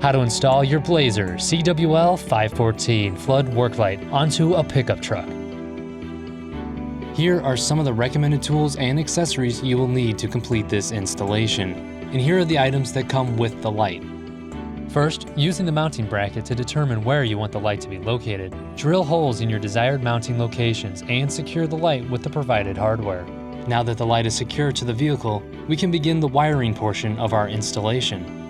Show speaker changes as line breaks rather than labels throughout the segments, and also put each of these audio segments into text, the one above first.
How to install your Blazer CWL514 flood work light onto a pickup truck. Here are some of the recommended tools and accessories you will need to complete this installation. And here are the items that come with the light. First, using the mounting bracket to determine where you want the light to be located, drill holes in your desired mounting locations and secure the light with the provided hardware. Now that the light is secured to the vehicle, we can begin the wiring portion of our installation.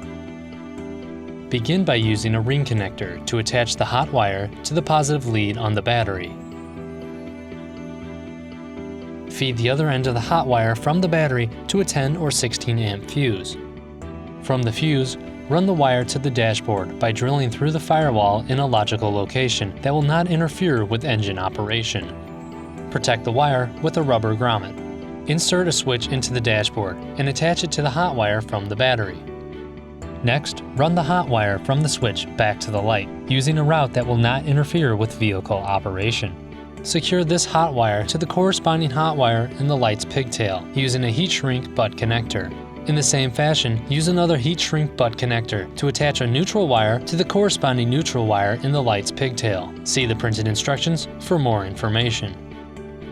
Begin by using a ring connector to attach the hot wire to the positive lead on the battery. Feed the other end of the hot wire from the battery to a 10 or 16 amp fuse. From the fuse, run the wire to the dashboard by drilling through the firewall in a logical location that will not interfere with engine operation. Protect the wire with a rubber grommet. Insert a switch into the dashboard and attach it to the hot wire from the battery. Next, run the hot wire from the switch back to the light, using a route that will not interfere with vehicle operation. Secure this hot wire to the corresponding hot wire in the light's pigtail using a heat shrink butt connector. In the same fashion, use another heat shrink butt connector to attach a neutral wire to the corresponding neutral wire in the light's pigtail. See the printed instructions for more information.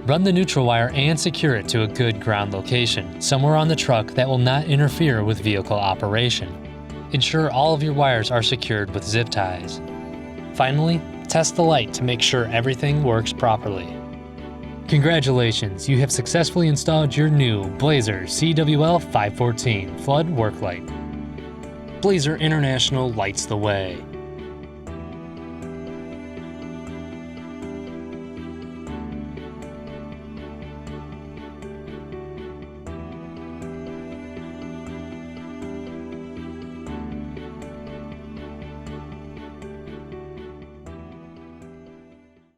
Run the neutral wire and secure it to a good ground location, somewhere on the truck that will not interfere with vehicle operation. Ensure all of your wires are secured with zip ties. Finally, test the light to make sure everything works properly. Congratulations, you have successfully installed your new Blazer CWL514 flood work light. Blazer International lights the way.